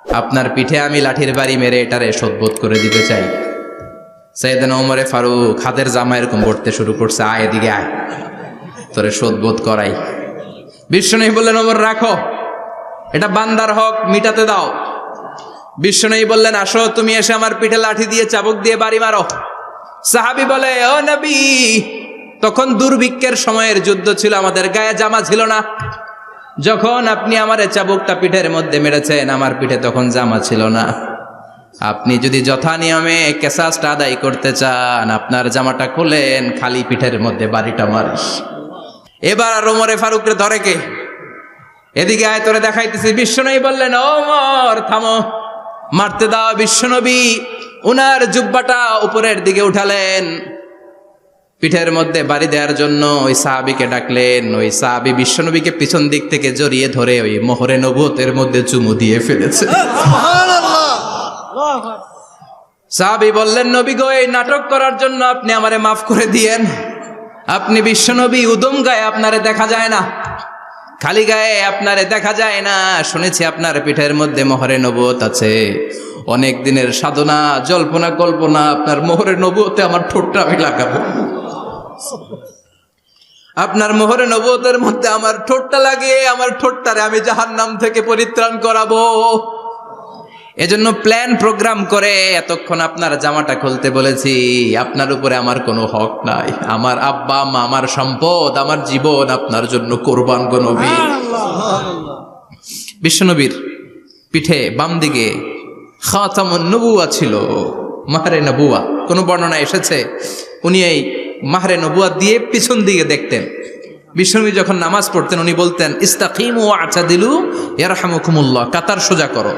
আপনার পিঠে আমি লাঠির বাড়ি মেরে এটারে শোধবোধ করে দিতে চাই। সাইয়েদনা ওমরে ফারুক হাতের জামা এরকম করতে শুরু করছে, আয় এদিকে আয়, তোরে শোধবোধ করাই। বিশ্বনবী বললেন, ওমর রাখো, এটা বান্দার হক, মিটাতে দাও। বিশ্বনবী বললেন, আসো তুমি এসে আমার পিঠে লাঠি দিয়ে চাবুক দিয়ে বাড়ি মারো। সাহাবী বলে, ও নবী, তখন দুর্ভিক্ষের সময়ের যুদ্ধ ছিল, আমাদের গায়ে জামা ছিল না। যখন আপনি আমার চাবুকটা পিঠের মধ্যে মেরেছেন, আমার পিঠে তখন জামা ছিল না। আপনি যদি যথা নিয়মে কেসাসটা আদায় করতে চান, আপনার জামাটা খুলেন, খালি পিঠের মধ্যে বাড়িটা মারিস। এবার আর ওমরে ফারুককে ধরে কে? এদিকে আয়, তোরে দেখাইতেছি। বিশ্বনবী বললেন, ওমর থামো, মারতে দাও। বিশ্বনবী উনার জুব্বাটা উপরের দিকে উঠালেন, পিঠের মধ্যে বাড়ি দেওয়ার জন্য ওই সাহাবীকে ডাকলেন। ওই সাহাবী বিশ্বনবীকে পিছন দিক থেকে জড়িয়ে ধরে ওই মোহরে নবুয়তের মধ্যে চুমু দিয়ে ফেলেছে। সাহাবী বললেন, নবী গো, এই নাটক করার জন্য আপনি আমারে মাফ করে দিয়েন। আপনি বিশ্বনবী, উদম গায়ে আপনারে দেখা যায় না, খালি গায়ে আপনারে দেখা যায় না। শুনেছি আপনার পিঠের মধ্যে মোহরে নবুয়ত আছে। অনেক দিনের সাধনা, জল্পনা কল্পনা, আপনার মোহরে নবুয়তে আমার ঠোঁটটা আমি লাগাবো। আপনার মোহরে নবুয়তের মধ্যে আমার ঠোঁটটা লাগিয়ে আমার ঠোঁটটারে আমি জাহান্নাম থেকে পরিত্রাণ করাবো। এজন্য প্ল্যান প্রোগ্রাম করে এতক্ষণ আপনার জামাটা খুলতে বলেছি। আপনার উপরে আমার কোনো হক নাই। আমার আব্বা মা, আমার সম্পদ, আমার জীবন আপনার জন্য কোরবান গো নবী। বিশ্বনবীর পিঠে বাম দিকে খাতামুন নবুয়া ছিল, মাহরে নবুয়া। কোন বর্ণনা এসেছে উনি এই মাহরে নবুয়া দিয়ে পিছন দিকে দেখতেন। বিশ্বনবী যখন নামাজ পড়তেন উনি বলতেন, ইস্তাকিমু ওয়া'তাদিলু ইয়ারহামুকুমুল্লাহ, কাতার সোজা করো,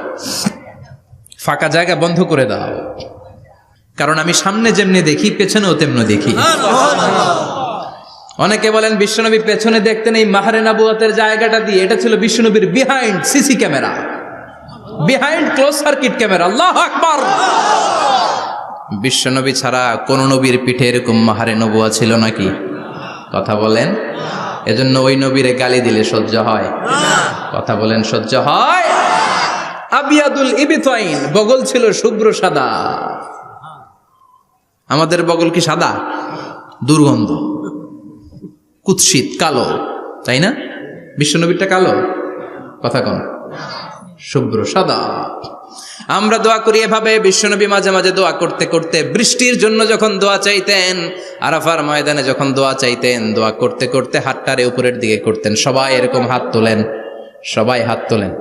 ফাঁকা জায়গা বন্ধ করে দাও, কারণ আমি সামনে যেমনি দেখি পেছনেও তেমনি দেখি। অনেকে বলেন বিশ্বনবী পেছনে দেখতেন এই মাহরে নবুয়তের জায়গাটা দিয়ে। এটা ছিল বিশ্বনবীর behind CC camera, behind close circuit camera. আল্লাহু আকবার। বিশ্বনবী ছাড়া কোন নবীর পিঠে এরকম মাহরে নবুয়া ছিল নাকি? কথা বলেন। এজন্য ওই নবীরে গালি দিলে সহ্য হয়? কথা বলেন, সহ্য হয়? আবিয়াদুল ইবতাইন, বগল ছিল শুভ্র সাদা। আমাদের বগল কি সাদা? দুর্গন্ধ, কুৎসিত, কালো, তাই না? বিশ্বনবীরটা কালো? কথা কোন? শুভ্র সাদা। আমরা দোয়া করি এভাবে। বিশ্বনবী মাঝে মাঝে দোয়া করতে করতে বৃষ্টির জন্য যখন দোয়া চাইতেন, আরাফার ময়দানে যখন দোয়া চাইতেন, দোয়া করতে করতে হাতটারে উপরের দিকে করতেন। সবাই এরকম হাত তোলেন, সবাই হাত তোলেন।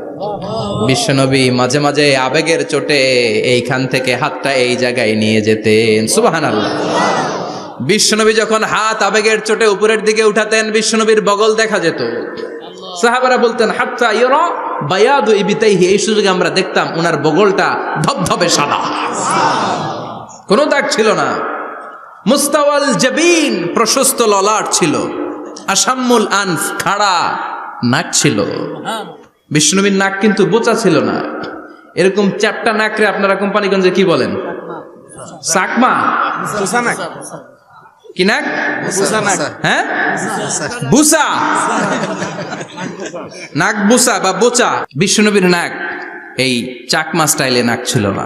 বিশ্বনবী মাঝে মাঝে আবেগের চোটে এইখান থেকে হাতটা এই জায়গায় নিয়ে যেতেন। সুবহানাল্লাহ। বিশ্বনবী যখন হাত আবেগের চোটে উপরের দিকে উঠাতেন, বিশ্বনবীর বগল দেখা যেত। সাহাবারা বলতেন, হাত্তা ইরা বায়াদু ইবতাইহি, এই সুযোগে আমরা দেখতাম ওনার বগলটা ধবধবে সাদা, কোনো দাগ ছিল না। মুস্তাওয়াল জাবিন, প্রশস্ত ললাট ছিল। আসাম্মুল আনফ, খাড়া নাক ছিল। বিষ্ণুনবীর নাক কিন্তু বোচা ছিল না। এরকম চ্যাপটা নাকরে আপনারা কোম্পানিগঞ্জে কি বলেন? চাকমা? কি নাক? হ্যাঁ, বুসা। নাক বুসা বা বোচা। বিষ্ণুনবীর নাক এই চাকমা স্টাইলে নাক ছিল না,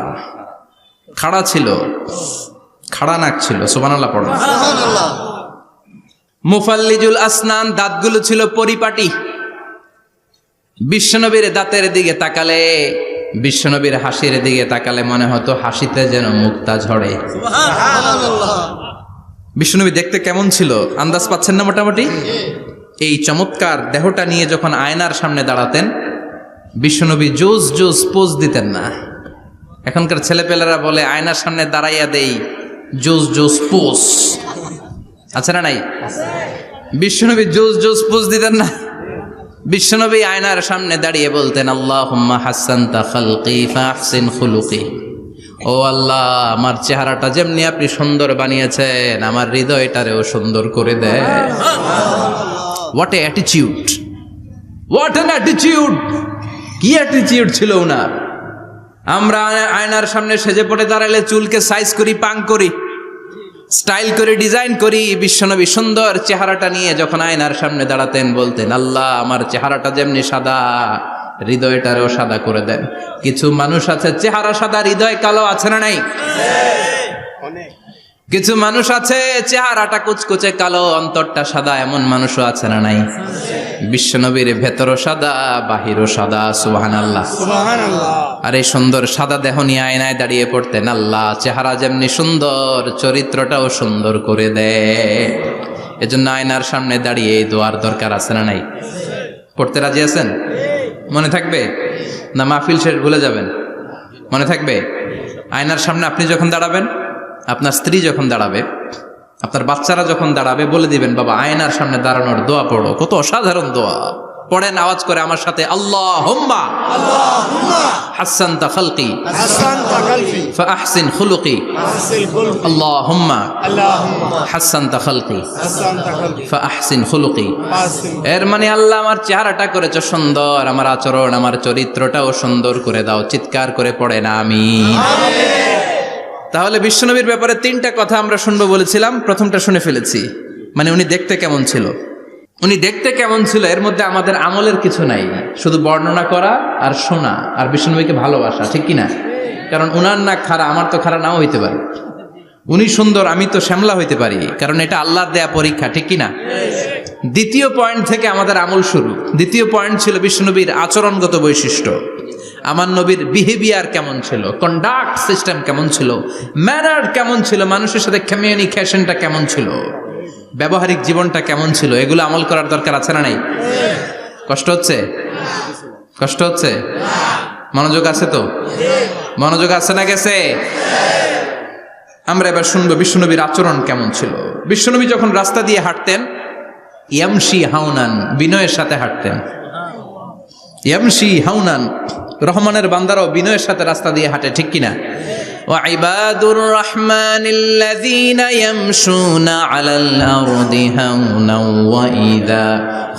খাড়া ছিল, খাড়া নাক ছিল। সুবহানাল্লাহ পড়ো। মুফাল্লিজুল আসনান, দাঁতগুলো ছিল পরিপাটি। বিশ্বনবীর দাঁতের দিকে তাকালে, বিশ্বনবীর হাসির দিকে তাকালে মনে হতো হাসিতে যেন মুক্তা ঝরে। বিশ্বনবী দেখতে কেমন ছিল আন্দাজ পাচ্ছেন না মোটামুটি? এই চমৎকার দেহটা নিয়ে যখন আয়নার সামনে দাঁড়াতেন, বিশ্বনবী জোস জোস পোজ দিতেন না। এখনকার ছেলেপেলেরা বলে আয়নার সামনে দাঁড়াইয়া দেই জোস জোস পোজ, আছে না নাই? বিশ্বনবী জোস জোস পোজ দিতেন না। বিশ্বনবী আয়নার সামনে দাঁড়িয়ে বলতেন, আল্লাহুম্মা হাসানতা খালকি ফাহসিন খুলুকি। ও আল্লাহ, আমার চেহারাটা যেমনি আপনি সুন্দর বানিয়েছেন, আমার হৃদয়টারেও সুন্দর করে দেয়। What a attitude, what an attitude! কি অ্যাটিটিউড ছিল ওনার! আমরা আয়নার সামনে সেজে পড়ে দাঁড়ালে চুলকে সাইজ করি, পাং করি, স্টাইল করে ডিজাইন করি। বিশ্বনবী সুন্দর চেহারাটা নিয়ে যখন আয়নার সামনে দাঁড়াতেন বলতেন, আল্লাহ, আমার চেহারাটা যেমনি সাদা, হৃদয়টারেও সাদা করে দেন। কিছু মানুষ আছে চেহারা সাদা হৃদয় কালো, আছে না নাই? কিছু মানুষ আছে চেহারাটা কুচকুচে কালো অন্তরটা সাদা, এমন মানুষও আছে না নাই? বিশ্বনবীর ভেতরও সাদা বাহিরও সাদা, সুবহানাল্লাহ। আর এই সুন্দর সাদা দেহ নিয়ে আয়নায় দাঁড়িয়ে পড়তেন, আল্লাহ চেহারা যেমনি সুন্দর চরিত্রটাও সুন্দর করে দেয়। এজন্য আয়নার সামনে দাঁড়িয়ে এই দোয়ার দরকার, আছে না নাই? পড়তে রাজি আছেন? মনে থাকবে না মাহফিল শেষ ভুলে যাবেন? মনে থাকবে? আয়নার সামনে আপনি যখন দাঁড়াবেন, আপনার স্ত্রী যখন দাঁড়াবে, আপনার বাচ্চারা যখন দাঁড়াবে, বলে দিবেন বাবা আয়নার সামনে দাঁড়ানোর দোয়া পড়ো। কত অসাধারণ দোয়া! পড়েন আওয়াজ করে আমার সাথে, আল্লাহুম্মা হাসানতা খালকি ফাআহসিন খুলুকি, আল্লাহুম্মা হাসানতা খালকি ফাআহসিন খুলুকি। এর মানে আল্লাহ আমার চেহারাটা করেছো সুন্দর, আমার আচরণ আমার চরিত্রটাও সুন্দর করে দাও। চিৎকার করে পড়েন আমিন। তাহলে বিশ্বনবীর ব্যাপারে 3টা কথা আমরা শুনবো বলেছিলাম, প্রথমটা শুনে ফেলেছি। মানে উনি দেখতে কেমন ছিল, উনি দেখতে কেমন ছিল, এর মধ্যে আমাদের আমলের কিছু নাই, শুধু বর্ণনা করা আর শোনা আর বিশ্বনবীকে ভালোবাসা, ঠিক কিনা? কারণ উনার না খাড়া, আমার তো খাড়া নাও হইতে পারে। উনি সুন্দর, আমি তো শ্যামলা হইতে পারি, কারণ এটা আল্লাহর দেয়া পরীক্ষা, ঠিক কিনা? দ্বিতীয় পয়েন্ট থেকে আমাদের আমল শুরু। দ্বিতীয় পয়েন্ট ছিল বিশ্বনবীর আচরণগত বৈশিষ্ট্য। আমার নবীর বিহেভিয়ার কেমন ছিল, কন্ডাক্ট সিস্টেম কেমন ছিল, ম্যানার কেমন ছিল, মানুষের সাথে কমিউনিকেশনটা কেমন ছিল, ব্যবহারিক জীবনটা কেমন ছিল, এগুলো আমল করার দরকার, আছে না নাই? কষ্ট হচ্ছে? কষ্ট হচ্ছে? মনোযোগ আছে তো? মনোযোগ আছে না গেছে? আমরা এবার শুনবো বিশ্বনবীর আচরণ কেমন ছিল। বিশ্বনবী যখন রাস্তা দিয়ে হাঁটতেন, ইয়ামশি হাউনান, বিনয়ের সাথে হাঁটতেন। ইয়ামশি হাউনান, রহমানের বান্দারাও বিনয়ের সাথে রাস্তা দিয়ে হাঁটে, ঠিক কিনা? ওয়া ইবাদুর রহমানিল্লাযীনা ইয়ামশুনা আলাল আরদি হাওনাও ওয়া ইযা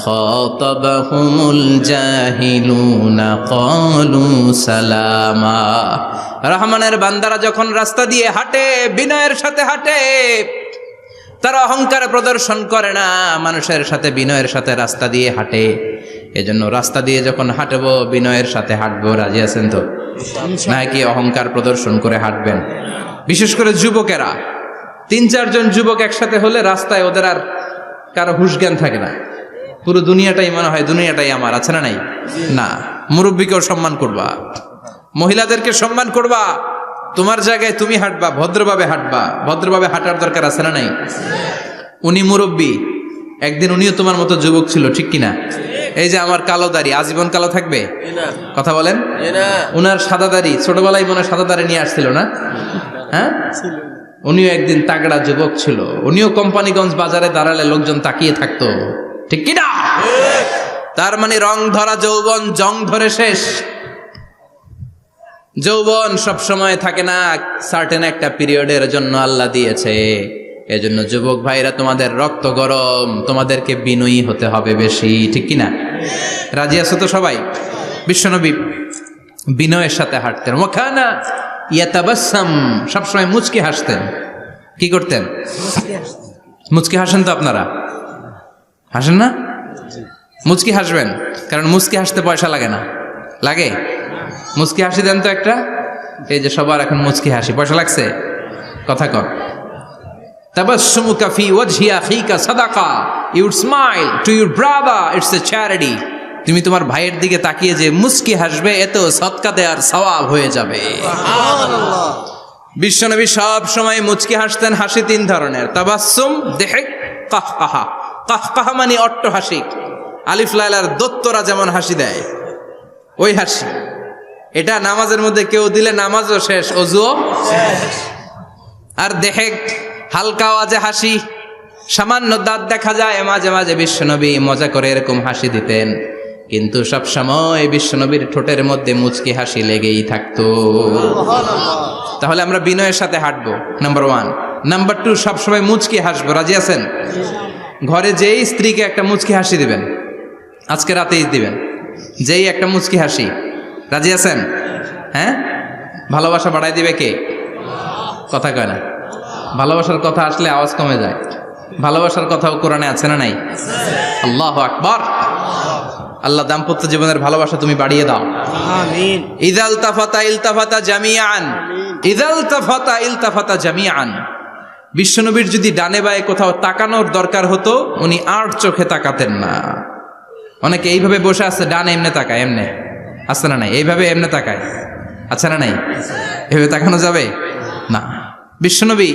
খাতাবাহুমুল জাহিলুনা ক্বালু সালামা। রহমানের বান্দারা যখন রাস্তা দিয়ে হাঁটে, বিনয়ের সাথে হাঁটে, তারা অহংকার প্রদর্শন করে না, মানুষের সাথে বিনয়ের সাথে রাস্তা দিয়ে হাঁটে। এজন্য রাস্তা দিয়ে যখন হাঁটবো বিনয়ের সাথে হাঁটবো। রাজি আছেন তো? নাকি অহংকার প্রদর্শন করে হাঁটবেন? বিশেষ করে যুবকেরা, 3-4 জন যুবক একসাথে হলে রাস্তায় ওদের আর কারো হুঁশ জ্ঞান থাকে না, পুরো দুনিয়াটাই মনে হয় দুনিয়াটাই আমার, আছে না নাই? না, মুরব্বীকেও সম্মান করবা, মহিলাদেরকে সম্মান করবা, তোমার জায়গায় তুমি হাঁটবা, ভদ্রভাবে হাঁটবা। ভদ্রভাবে হাঁটার দরকার, আছে না নাই? উনি মুরব্বী, একদিন উনিও তোমার মতো যুবক ছিল, ঠিক কিনা? এই যে আমার কালো দাড়ি আজীবন কালো থাকবে? কথা বলেন। উনার সাদা দাড়ি ছোটবেলায় মনে সাদা দাড়ি নিয়ে আসছিল না? হ্যাঁ, উনিও একদিন তাগড়া যুবক ছিল। উনিও কোম্পানিগঞ্জ বাজারে দাঁড়ালে লোকজন তাকিয়ে থাকতো, ঠিক কিনা? তার মানে রং ধরা যৌবন জং ধরে শেষ। যৌবন সব সময় থাকে না, সার্টেন একটা পিরিয়ডের জন্য আল্লাহ দিয়েছে। এজন্য যুবক ভাইরা, তোমাদের রক্ত গরম, তোমাদেরকে বিনয়ী হতে হবে বেশি, ঠিক কিনা? রাজি আছো তো সবাই? বিশ্বনবী বিনয়ের সাথে হাঁটতেন। ওয়াকানা ইয়াতাবাসসাম, সবসময় মুচকি হাসতেন। কি করতেন? মুচকি হাসেন তো আপনারা? হাসেন না? মুচকি হাসবেন, কারণ মুচকি হাসতে পয়সা লাগে না। লাগে? মুচকি হাসি দেন তো একটা। এই যে সবার এখন মুচকি হাসি, পয়সা লাগছে? কথা কর। তাবাসসুমুকা ফি ওয়াজহি আখিকা সাদাকা, you smile to your brother, it's a charity. তুমি তোমার ভাইয়ের দিকে তাকিয়ে যে মুচকি হাসবে, এত সদকা দেওয়ার সওয়াব হয়ে যাবে। সুবহানাল্লাহ। বিশ্বনবী সব সময় মুচকি হাসতেন। হাসি 3 ধরনের, তাবাসসুম, দিহক, কাহকাহা। কাহকাহা মানে অট্ট হাসি, আলিফ লাইলার দত্তরা যেমন হাসি দেয় ওই হাসি। এটা নামাজের মধ্যে কেউ দিলে নামাজও শেষ, ওযুও শেষ। আর দেহেক, হালকা আওয়াজে হাসি, সামান্য দাঁত দেখা যায় মাঝে মাঝে। বিশ্বনবী মজা করে এরকম হাসি দিতেন, কিন্তু সব সময় বিশ্বনবীর ঠোঁটের মধ্যে মুচকি হাসি লেগেই থাকতো। তাহলে আমরা বিনয়ের সাথে হাঁটবো, নাম্বার 1। নাম্বার 2, সবসময় মুচকি হাসবো। রাজি আছেন? ঘরে যেই স্ত্রীকে একটা মুচকি হাসি দিবেন, আজকে রাতেই দিবেন, যেই একটা মুচকি হাসি। রাজি আছেন? হ্যাঁ, ভালোবাসা বাড়াই দিবে কে? কথা কয় না। ভালোবাসার কথা আসলে আওয়াজ কমে যায়। ভালোবাসার কথাও কোরআনে আছে না নাই? আল্লাহু আকবার। আল্লাহ দাম্পত্য জীবনের ভালোবাসা তুমি বাড়িয়ে দাও। আমিন। ইদাল তাফাতা ইলতাফাতা জামিআন, ইদাল তাফাতা ইলতাফাতা জামিআন। বিশ্বনবীর যদি ডানে বায়ে কোথাও তাকানোর দরকার হতো উনি আর চোখে তাকাতেন না। অনেকে এইভাবে বসে আছে, ডানে এমনে তাকায়, এমনে আছে না নাই, এইভাবে এমনে তাকায়, আছে না নাই, এভাবে তাকানো যাবে না। বিশ্বনবী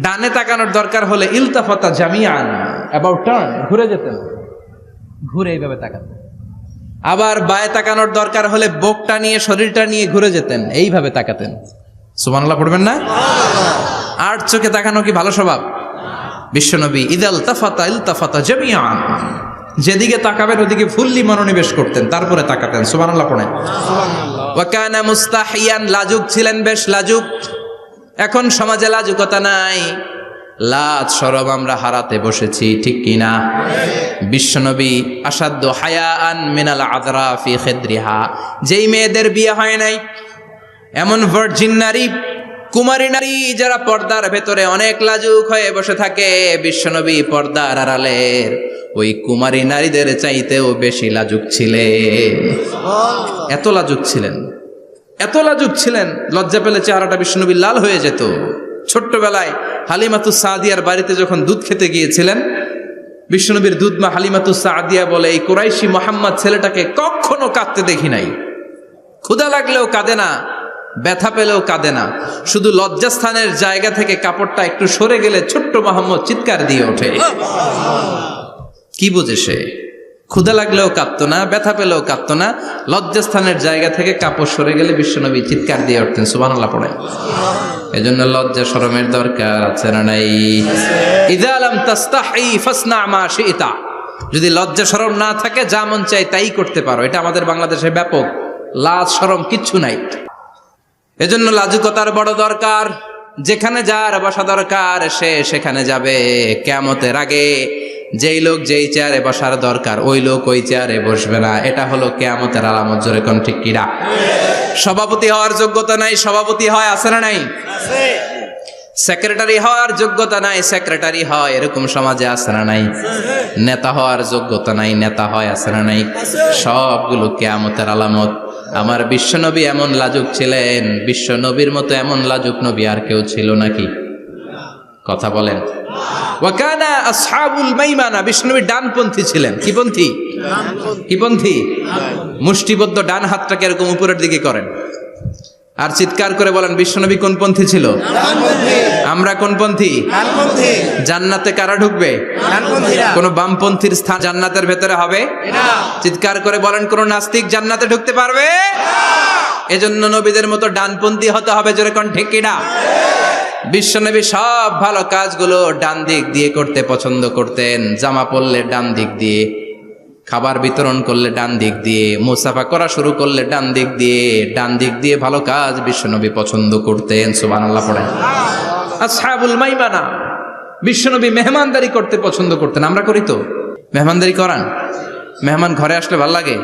ডানে তাকানোর দরকার হলে ইলতাফাতা জামিআন, অ্যাবাউট টার্ন, ঘুরে যেতেন, ঘুরে এইভাবে তাকাতেন। আবার বায়ে তাকানোর দরকার হলে বুকটা নিয়ে শরীরটা নিয়ে ঘুরে যেতেন, এইভাবে তাকাতেন। সুবহানাল্লাহ পড়বেন না? আর চোখে তাকানো কি ভালো স্বভাব? বিশ্বনবী ইদাল তাফাতা ইলতাফাতা জামিআন, যেদিকে তাকাবেন ওদিকে ফুল্লি মনোনিবেশ করতেন, তারপরে তাকাতেন। সুবহানাল্লাহ পড়েন। ওয়া কানা মুস্তাহিয়ান, লাজুক ছিলেন, বেশ লাজুক। এখন সমাজে লাজুকতা নাই, লাজ শরম আমরা হারাতে বসেছি, ঠিক কিনা? বিশ্বনবী আসাদ্দু হায়াআন মিনাল আযরা ফি খিদ্রিহা, যেই মেয়েদের বিয়ে হয় নাই, এমন ভার্জিন নারী, কুমারী নারী যারা পর্দার ভেতরে অনেক লাজুক হয়ে বসে থাকে, বিশ্বনবী পর্দার আড়ালের ওই কুমারী নারীদের চাইতেও বেশি লাজুক ছিলেন। এত লাজুক ছিলেন, এত লাজুক ছিলেন, লজ্জা পেলে চেহারাটা বিশ্বনবী লাল হয়ে যেত। ছোট্টবেলায় হালিমাতুস সাদিয়ার বাড়িতে যখন দুধ খেতে গিয়েছিলেন, বিশ্বনবীর দুধমা হালিমাতুস সাদিয়া বলে, এই কুরাইশি মোহাম্মদ ছেলেটাকে কখনো কাঁদতে দেখি নাই। ক্ষুধা লাগলেও কাঁদে না, ব্যথা পেলেও কাঁদে না, শুধু লজ্জাস্থানের জায়গা থেকে কাপড়টা একটু সরে গেলে ছোট্ট মোহাম্মদ চিৎকার দিয়ে ওঠে। কি বোঝে সে? ক্ষুধা লাগলেও কাঁদতো না, ব্যথা পেলেও কাঁদতো না, লজ্জাস্থানের জায়গা থেকে কাপড় সরে গেলে বিশ্বনবী চিৎকার দিয়ে উঠতেন। সুবহানাল্লাহ পড়ে। এজন্য লজ্জা শরমের দরকার আছে না নাই? ইযা লাম তাস্তাহি ফাসনা মা শি'তা, যদি লজ্জা শরম না থাকে যা মন চাই তাই করতে পারো। এটা আমাদের বাংলাদেশে ব্যাপক, লাজ শরম কিচ্ছু নাই। এজন্য লাজুকতার বড় দরকার। যেখানে যার বসা দরকার সে সেখানে যাবে। কিয়ামতের আগে যেই লোক যেই চেয়ারে বসার দরকার ওই লোক ওই চেয়ারে বসবে না। এটা হলো কিয়ামতের আলামত। জোরে কোন ঠিক কিনা? সভাপতি হওয়ার যোগ্যতা নাই, সভাপতি হয়, আছে না নাই? সেক্রেটারি হওয়ার যোগ্যতা নাই, সেক্রেটারি হয়, এরকম সমাজে আছে না নাই? নেতা হওয়ার যোগ্যতা নাই, নেতা হয়, আছে না নাই? সবগুলো কিয়ামতের আলামত। আমার বিশ্বনবী এমন লাজুক ছিলেন, বিশ্বনবীর মতো এমন লাজুক নবী আর কেউ ছিল নাকি? কথা বলেন। ওয়াকানা আসহাবুল মাইমানা, বিশ্বনবী ডানপন্থী ছিলেন। কি পন্থী? কি পন্থী? মুষ্টিবদ্ধ ডান হাতটাকে এরকম উপরের দিকে করেন আর চিৎকার করে বলেন, বিশ্বনবী কোন পন্থী ছিল? আমরা কোন পন্থী? জান্নাতে কারা ঢুকবে? কোন বামপন্থীর স্থান জান্নাতের ভেতরে হবে? চিৎকার করে বলেন, কোন নাস্তিক জান্নাতে ঢুকতে পারবে? এজন্য নবীদের মতো ডানপন্থী হতে হবে। জোরে কোন ঠিক কিনা? বিশ্বনবী সব ভালো কাজগুলো ডান দিক দিয়ে করতে পছন্দ করতেন। জামা পরলে ডান দিক দিয়ে, খাবার বিতরণ করলে ডান দিক দিয়ে, মুসাফা করা শুরু করলে ডান দিক দিয়ে, ডান দিক দিয়ে ভালো কাজ বিশ্বনবী পছন্দ করতেন। সুবহানাল্লাহ পড়েন। আসহাবুল মাইমানা, বিশ্বনবী মেহমানদারি করতে পছন্দ করতেন। আমরা করি তো? মেহমানদারি করান? মেহমান ঘরে আসলে ভালো লাগে?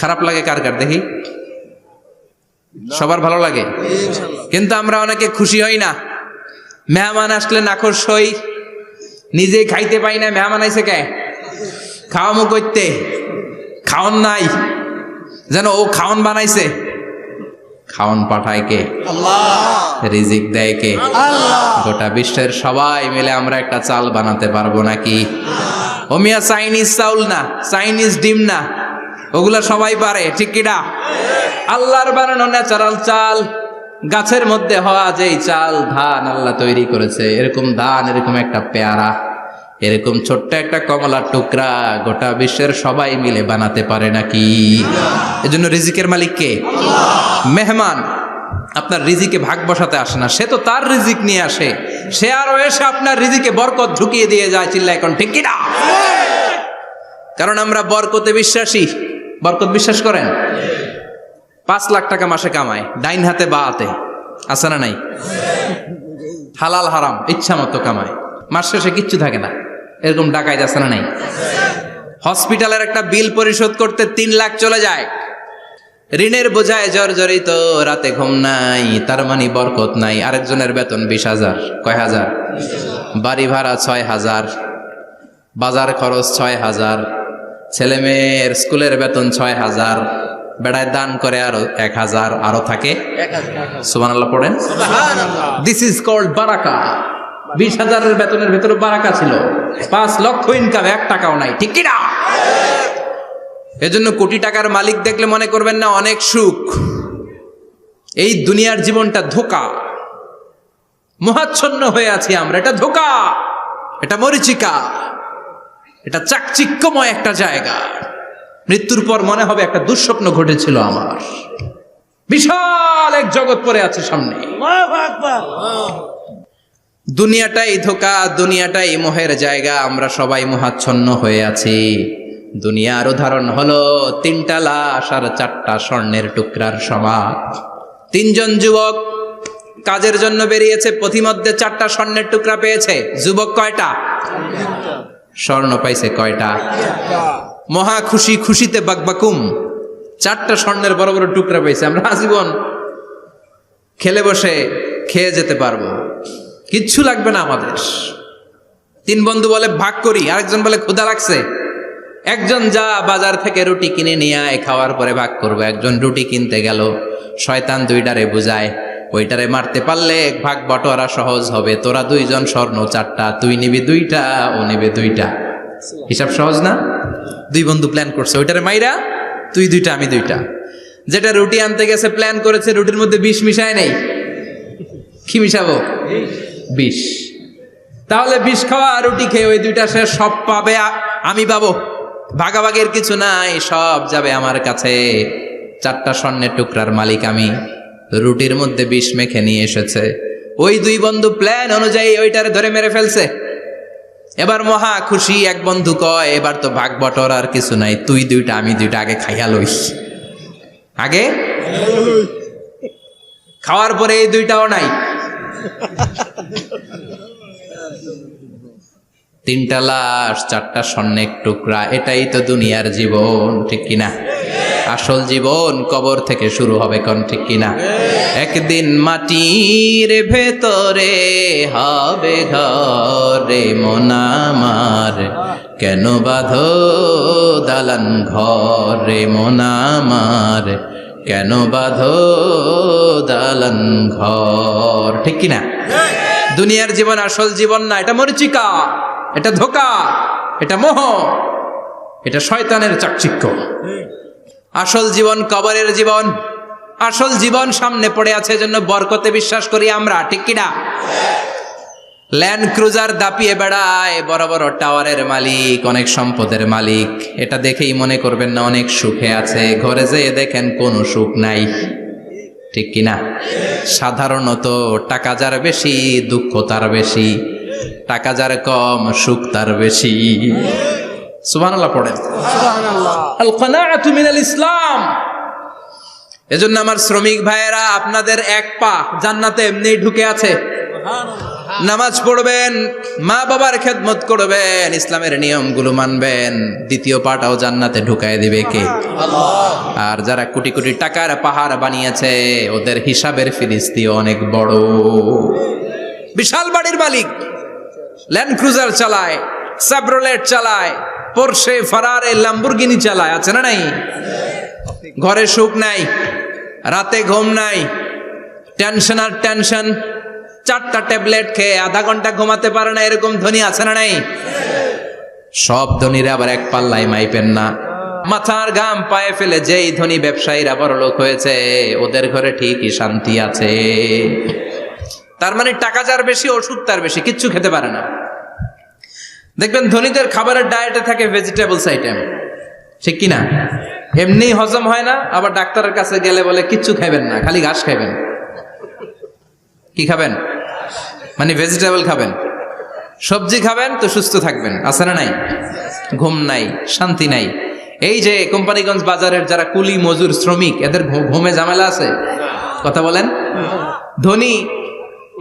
খারাপ লাগে কার কার দেখি? সবার ভালো লাগে, কিন্তু আমরা অনেকে খুশি হই না। মেহমান আসলে নাখোশ হই, নিজে খাইতে পাই না। মেহমান আইছে কে? খাওয়ামো করতে, খাওন নাই, যেন ও খাওন বানাইছে। খাওন পাঠায় কে? আল্লাহ। রিজিক দেয় কে? আল্লাহ। গোটা বিশ্বের সবাই মিলে আমরা একটা চাল বানাতে পারবো নাকি? ও মিয়া চাইনিজ চাউল না, চাইনিজ ডিম না, ওগুলা সবাই পারে, ঠিক কিনা? আল্লাহর বানানো ন্যাচারাল চাল, গাছের মধ্যে হওয়া যেই চাল, ধান আল্লাহ তৈরি করেছে, এরকম ধান, এরকম একটা পেয়ারা, এরকম ছোট্ট একটা কমলার টুকরা গোটা বিশ্বের সবাই মিলে বানাতে পারে নাকি? এজন্য রিজিকের মালিক কে? মেহমান আপনার রিজিকে ভাগ বসাতে আসে না, সে তো তার রিজিক নিয়ে আসে। সে আরো এসে আপনার রিজিকে বরকত ঢুকিয়ে দিয়ে যায়। চিল্লা এখন ঠিক কিনা? কারণ আমরা বরকতে বিশ্বাসী। বরকত বিশ্বাস করেন? 5 লাখ টাকা মাসে কামায়, ডাইন হাতে বা হাতে, আছে না নাই? হালাল হারাম ইচ্ছা মতো কামায়, মাস শেষে কিচ্ছু থাকে না, এরকম ডাকাইত আছে না নাই? হসপিটালের একটা বিল পরিশোধ করতে 3 লাখ চলে যায়, ঋণের বোঝায় জর্জরিত, রাতে ঘুম নাই, তার মানে বরকত নাই। আরেকজনের বেতন 20,000, কয় হাজার? বাড়ি ভাড়া 6,000, বাজার খরচ 6,000, ছেলে মেয়ের স্কুলের বেতন 6,000, বেড়ায় দান করে আরো 1,000, আরো থাকে। সুবহানাল্লাহ পড়েন। দিস ইজ কল্ড বারাকা। 20,000-এর বেতনের ভেতরে বারাকা ছিল। 5 লক্ষ ইনকাম, 1 টাকাও নাই, ঠিক কিনা? এজন্য কোটি টাকার মালিক দেখলে মনে করবেন না অনেক সুখ। এই দুনিয়ার জীবনটা ধোঁকা, মোহাচ্ছন্ন হয়ে আছি আমরা। এটা ধোঁকা, এটা মরিচিকা, এটা চাকচিক্যময় একটা জায়গা। মৃত্যুর পর মনে হবে একটা দুঃস্বপ্ন ঘটেছিল আমার, বিশাল এক জগৎ পড়ে আছে সামনে। দুনিয়াটাই ধোঁকা, দুনিয়াটাই মোহের জায়গা। আমরা সবাই মোহাচ্ছন্ন হয়ে আছি। দুনিয়ার উদাহরণ হলো 3টা লাশ আর 4টা স্বর্ণের টুকরার সমান। 3 জন যুবক কাজের জন্য বেরিয়েছে, পথিমধ্যে 4টা স্বর্ণের টুকরা পেয়েছে। যুবক কয়টা? স্বর্ণ পাইছে কয়টা? মহা খুশি, খুশিতে বাকবাকুম। 4টা স্বর্ণের বড় বড় টুকরা পাইছে। আমরা আজীবন খেলে বসে খেয়ে যেতে পারবো, কিচ্ছু লাগবে না আমাদের। 3 বন্ধু বলে ভাগ করি, আরেকজন বলে ক্ষুধা লাগছে। একজন যা বাজার থেকে রুটি কিনে নিয়ে আয়, খাওয়ার পরে ভাগ করবো। একজন রুটি কিনতে গেল, শয়তান 2টারে বুঝায়, ওইটারে মারতে পারলে ভাগ বটোয়ারা সহজ হবে। তোরা 2 জন স্বর্ণ 4টা, তুই নিবি 2টা, ও নেবে 2টা। হিসাব সহজ না? 2 বন্ধু প্ল্যান করছে, ওইটারে মাইরা তুই 2টা, আমি 2টা। যেটা রুটি আনতে গেছে প্ল্যান করেছে, রুটির মধ্যে বিষ মিশায় নেই। কি মিশাবো? বিষ। তাহলে বিষ খাওয়া রুটি খেয়ে ওই 2টা সে সব পাবে, আমি পাবো। ভাগাভাগের কিছু নাই, সব যাবে আমার কাছে। 4টা স্বর্ণের টুকরার মালিক আমি। রুটির মধ্যে বিষ মেখে নিয়ে এসেছে। ওই 2 বন্ধু প্ল্যান অনুযায়ী ওইটারে ধরে মেরে ফেলছে। এবার মহা খুশি। এক বন্ধু কয়, এবার তো ভাগ বটর আর কিছু নাই, তুই 2টা, আমি 2টা, আগে খাইয়া লইস। আগে খাওয়ার পরে এই 2টাও নাই। 3টা লাশ, 4টা স্বর্ণের টুকরা। এটাই তো দুনিয়ার জীবন, ঠিক কিনা? আসল জীবন কবর থেকে শুরু হবে, কোন ঠিক কিনা? একদিন মাটির ভেতরে হবে ঘরে মন আমার, কেন বাঁধো দালান ঘরে মন আমার, কেন বাঁধো দালান ঘর, ঠিক কিনা? দুনিয়ার জীবন আসল জীবন না, এটা মরিচিকা, এটা ধোঁকা, এটা মোহ, এটা শয়তানের চাকচিক্য। আসল জীবন কবরের জীবন। আসল জীবন সামনে পড়ে আছে, এজন্য বরকতে বিশ্বাস করি আমরা, ঠিক কিনা? ল্যান্ড ক্রুজার দাপিয়ে বেড়ায়, বড় বড় টাওয়ারের মালিক, অনেক সম্পদের মালিক। এটা দেখেই মনে করবেন না অনেক সুখে আছে। ঘরে যেয়ে দেখেন কোনো সুখ নাই, ঠিক কিনা? সাধারণত টাকা যার বেশি, দুঃখ তার বেশি। টাকা যার কম, সুখ তার বেশি। সুবহানাল্লাহ পড়েন। আল কানাআতু মিনাল ইসলাম। এজন্য আমার শ্রমিক ভাইয়েরা, আপনাদের 1 পা জান্নাতে এমনি ঢুকে আছে। নামাজ পড়বেন, মা বাবার খেদমত করবেন, ইসলামের নিয়মগুলো মানবেন, 2য় পাটাও জান্নাতে ঢুকায় দিবে কে? আল্লাহ। আর যারা কোটি কোটি টাকার পাহাড় বানিয়েছে, ওদের হিসাবের ফিরিস্তি অনেক বড়। বিশাল বাড়ির মালিক, ল্যান্ড ক্রুজার চালায়, সাবরোলেট চালায়, পোরশে, ফারারে, ল্যাম্বরগিনি চালায়, আছে না নাই? ঘরে সুখ নাই, রাতে ঘুম নাই, টেনশন আর টেনশন। 4টা ট্যাবলেট খেয়ে আধা ঘন্টা ঘুমাতে পারে না, এরকম ধনী আছে না নাই? সব ধনীরা আবার এক পাল্লায় মাইপেন না। মাথার ঘাম পায়ে ফেলে যেই ধনী ব্যবসায়ীরা বড় লোক হয়েছে, ওদের ঘরে ঠিকই শান্তি আছে। তার মানে টাকা যার বেশি, ওষুধ তার বেশি, কিচ্ছু খেতে পারে না। দেখবেন ধনীদের খাবারের ডায়েটে থাকে ভেজিটেবলস আইটেম, ঠিক কিনা? এমনি হজম হয় না, আবার ডাক্তারের কাছে গেলে বলে কিচ্ছু খাবেন না, খালি ঘাস খাবেন। কি খাবেন? মানে ভেজিটেবল খাবেন, সবজি খাবেন তো সুস্থ থাকবেন, আছে না নাই? ঘুম নাই, শান্তি নাই। এই যে কোম্পানিগঞ্জ বাজারের যারা কুলি মজুর শ্রমিক, এদের ঘুমে ঝামেলা আছে? কথা বলেন। ধনী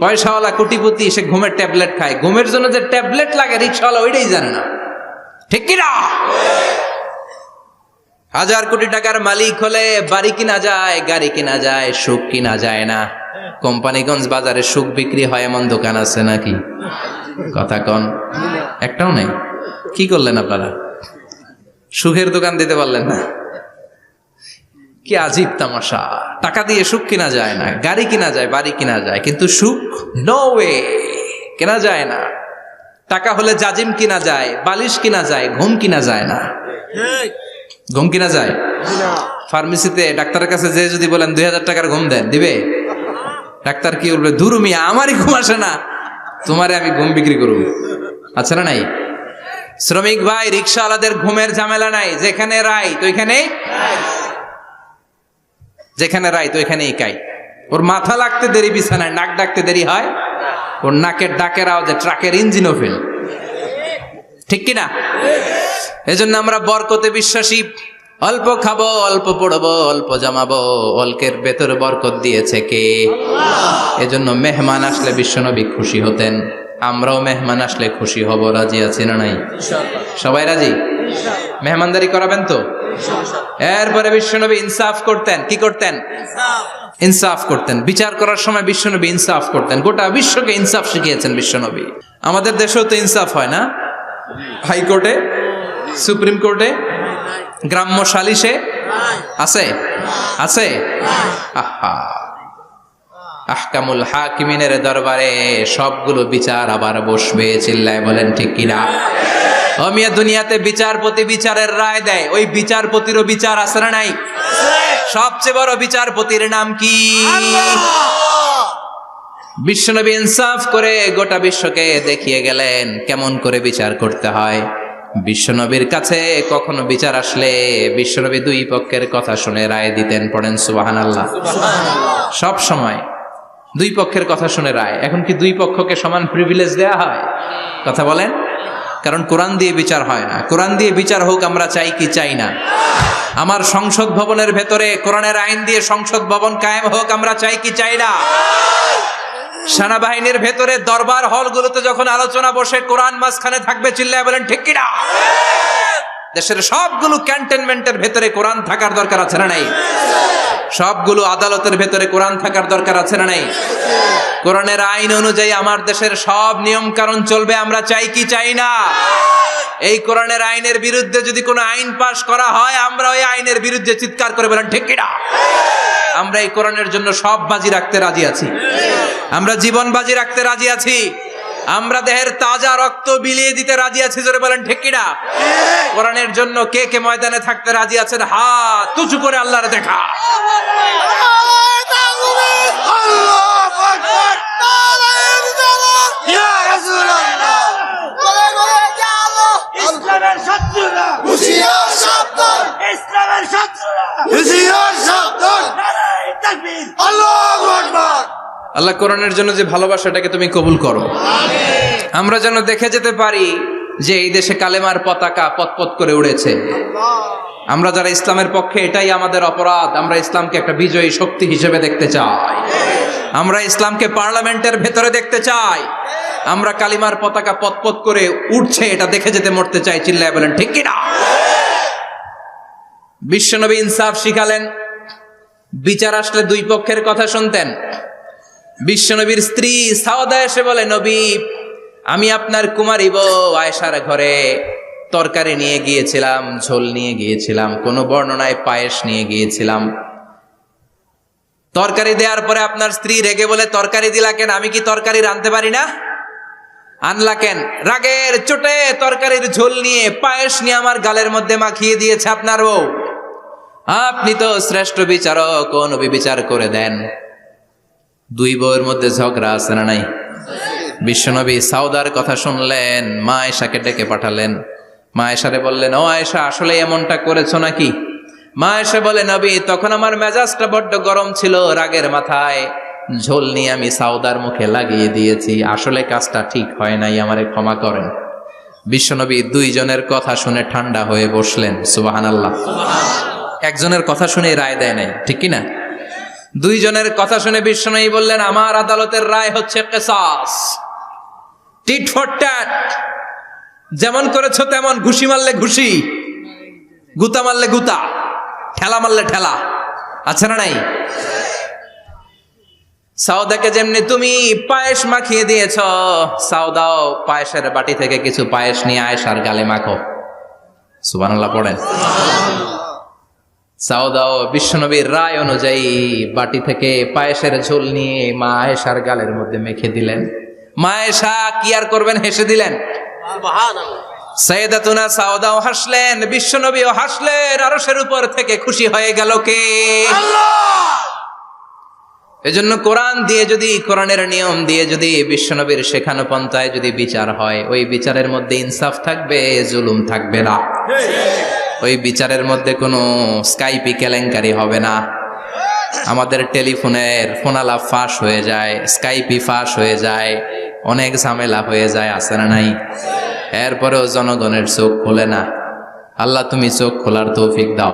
পয়সাওয়ালা কোটিপতি, সে ঘুমের ট্যাবলেট খায়। ঘুমের জন্য যে ট্যাবলেট লাগে রিক্সাওয়ালা ওইটাই জানে না, ঠিক কিনা? 1000 কোটি টাকার মালিক হলে বাড়ি কিনা যায়, গাড়ি কিনা যায়, সুখ কিনা যায় না। কোম্পানিগঞ্জ বাজারে সুখ বিক্রি হয় এমন দোকান আছে নাকি? কথা কন, একটাও নেই। কি করলেন আপনারা? সুখের দোকান দিতে পারলেন না। কি আজীব তামাশা! টাকা দিয়ে সুখ কিনা যায় না, গাড়ি কিনা যায়, বাড়ি কিনা যায়, কিন্তু সুখ নো ওয়ে, কেনা যায় না। টাকা হলে জাজিম কিনা যায়, বালিশ কিনা যায়, ঘুম কিনা যায় না। ঘুম কিনা যায়? ফার্মেসিতে ডাক্তারের কাছে যে যদি বলেন 2000 টাকার ঘুম দেন, দিবে? ডাক্তার কি বলবে? ধুর মিয়া, আমারই ঘুম আসে না, তোমারে আমি ঘুম বিক্রি করব। আচ্ছা না নাই? শ্রমিক ভাই, রিক্সাওয়ালাদের ঘুমের ঝামেলা নাই, যেখানে রাই তো ওইখানেই, যেখানে রাই তো ওইখানেই কাই। ওর মাথা লাগতে দেরি বিছানায়, নাক ডাকতে দেরি হয়, ওর নাকের ডাকের আওয়াজে ট্রাকের ইঞ্জিনও ফেল। ঠিক কিনা? এজন্য আমরা বরকতে বিশ্বাসী। অল্প খাবো, অল্প পড়বো, অল্প জমাবো, অল্পের ভেতর বরকত দিয়েছে কে? এজন্য মেহমান আসলে বিশ্বনবী খুশি হতেন, আমরাও মেহমান আসলে খুশি হব। রাজি আছি না নাই? সবাই রাজি? মেহমানদারি করাবেন তো? এরপরে বিশ্বনবী ইনসাফ করতেন। কি করতেন? ইনসাফ করতেন। বিচার করার সময় বিশ্বনবী ইনসাফ করতেন। গোটা বিশ্বকে ইনসাফ শিখিয়েছেন বিশ্বনবী। আমাদের দেশেও তো ইনসাফ হয় না? হাইকোর্টে, সুপ্রিম কোর্টে, গ্রাম্য সালিশে আছে? আছে? আহা, আহকামুল হাকিমিনের দরবারে সবগুলো বিচার আবার বসবে। চিল্লায় বলেন ঠিক কিনা? ও মিয়া, দুনিয়াতে বিচারপতি বিচারের রায় দেয়, ওই বিচারপতিরও বিচার আছে না নাই? সবচেয়ে বড় বিচারপতির নাম কি? বিশ্বনবী ইনসাফ করে গোটা বিশ্বকে দেখিয়ে গেলেন কেমন করে বিচার করতে হয়। বিশ্বনবীর কাছে কখনো বিচার আসলে বিশ্বনবী দুই পক্ষের কথা শুনে রায় দিতেন। পড়েন সুবহানাল্লাহ। সব সময় দুই পক্ষের কথা শুনে রায়। এখন কি দুই পক্ষকে সমান প্রিভিলেজ দেয়া হয়? কথা বলেন। কারণ কোরআন দিয়ে বিচার হয় না। কোরআন দিয়ে বিচার হোক আমরা চাই কি চাই না? আমার সংসদ ভবনের ভেতরে কোরআনের আইন দিয়ে সংসদ ভবন কায়েম হোক আমরা চাই কি চাই না? সেনাবাহিনীর ভেতরে দরবার হলগুলোতে যখন আলোচনা বসে কোরআন মাঝখানে থাকবে। চিল্লায় বলেন ঠিক কিনা? দেশের সবগুলো ক্যান্টনমেন্টের ভেতরে কোরআন থাকার দরকার আছে না নাই? সবগুলো আদালতের ভেতরে কোরআন থাকার দরকার আছে না নাই? কোরআনের আইন অনুযায়ী আমার দেশের সব নিয়ম কানুন চলবে আমরা চাই কি চাই না? এই কোরআনের আইনের বিরুদ্ধে যদি কোনো আইন পাশ করা হয় আমরা ওই আইনের বিরুদ্ধে চিৎকার করে বলেন ঠিক কিনা? আমরা এই কোরআনের জন্য সব বাজি রাখতে রাজি আছি। আমরা জীবন বাজি রাখতে রাজি আছি। আমরা দেহের তাজা রক্ত বিলিয়ে দিতে রাজি আছি। জোরে বলেন ঠিক কিনা? কোরআনের জন্য কে কে ময়দানে থাকতে রাজি আছেন? হাত উঁচু করে আল্লাহর দেখা। ইসলামের শত্রুরা হুঁশিয়ার সাবধান, ইসলামের শত্রুরা হুঁশিয়ার সাবধান, নারায়ে তাকবীর, আল্লাহু আকবার। আল্লাহ কোরআনের জন্য যে ভালোবাসাটাকে তুমি কবুল করো। আমরা যেন দেখে যেতে পারি যে এই দেশে কালেমার পতাকা পতপত করে উড়েছে। আমরা যারা ইসলামের পক্ষে, এটাই আমাদের অপরাধ। আমরা ইসলামকে একটা বিজয়ী শক্তি হিসেবে দেখতে চাই। আমরা ইসলামকে পার্লামেন্টের ভেতরে দেখতে চাই। আমরা কালিমার পতাকা পতপত করে উঠছে এটা দেখে যেতে মরতে চাই। চিল্লায় বলেন ঠিক কিনা? বিশ্বনবী ইনসাফ শিখালেন। বিচার আসলে দুই পক্ষের কথা শুনতেন। বিশ্বনবীর স্ত্রী সাওদা এসে বলে, নবী, আমি আপনার কুমারী বউ আয়েশার ঘরে তরকারি নিয়ে গিয়েছিলাম, ঝোল নিয়ে গিয়েছিলাম, কোন বর্ণনায় পায়েস নিয়ে গিয়েছিলাম। তরকারি দেওয়ার পরে আপনার স্ত্রী রেগে বলে, তরকারি দিলা কেন? আমি কি তরকারি রাঁধতে পারি না? আনলা কেন? রাগের চোটে তরকারির ঝোল নিয়ে পায়েস নিয়ে আমার গালের মধ্যে মাখিয়ে দিয়েছে আপনার বউ। আপনি তো শ্রেষ্ঠ বিচারক, ও নবী বিচার করে দেন। দুই বউয়ের মধ্যে ঝগড়া আছে না নাই? বিশ্বনবী সাউদার কথা শুনলেন, মা আয়েশাকে ডেকে পাঠালেন। মা আয়েশারে বললেন, ও আয়েশা, আসলে এমনটা করেছো নাকি? মা আয়েশা বলে, নবী, তখন আমার মেজাজটা বড্ড গরম ছিল, রাগের মাথায় ঝোল নিয়ে আমি সাউদার মুখে লাগিয়ে দিয়েছি। আসলে কাজটা ঠিক হয় নাই, আমারে ক্ষমা করেন। বিশ্বনবী দুইজনের কথা শুনে ঠান্ডা হয়ে বসলেন। সুবহানাল্লাহ। একজনের কথা শুনে রায় দেয় নাই, ঠিক কিনা? দুইজনের কথা শুনে বিশ্বনবী বললেন, আমার আদালতের রায় হচ্ছে কিসাস, টিট ফর ট্যাট। যেমন করেছো তেমন, ঘুষি মারলে ঘুষি, গুতা মারলে গুতা, ঠেলা মারলে ঠেলা। আছে না নাই? সাউদাকে যেমনি তুমি পায়েস মাখিয়ে দিয়েছ, সাউদাও পায়েসের বাটি থেকে কিছু পায়েস নিয়ে আয়েশার গালে মাখো। সুবহানাল্লাহ পড়েন। সাউদাও বিশ্বনবীর রায় অনুযায়ী বাটি থেকে পায়েসের ঝোল নিয়ে মা আয়েশার গালের মধ্যে মেখে দিলেন। মা আয়েশা কি আর করবেন, হেসে দিলেন। সাইয়েদাতুনা সাউদাও হাসলেন, বিশ্বনবীও হাসলেন। আরশের উপর থেকে খুশি হয়ে গেল কে? এজন্য কোরআন দিয়ে যদি, কোরআনের নিয়ম দিয়ে যদি, বিশ্বনবীর শেখানো পন্থায় যদি বিচার হয়, ওই বিচারের মধ্যে ইনসাফ থাকবে, জুলুম থাকবে না। ওই বিচারের মধ্যে কোনো স্কাইপি কেলেঙ্কারি হবে না। আমাদের টেলিফোনের ফোনালাপ ফাঁস হয়ে যায়, স্কাইপি ফাঁস হয়ে যায়, অনেক ঝামেলা হয়ে যায়, আছে না নাই? এরপরেও জনগণের চোখ খোলে না। আল্লাহ তুমি চোখ খোলার তৌফিক দাও।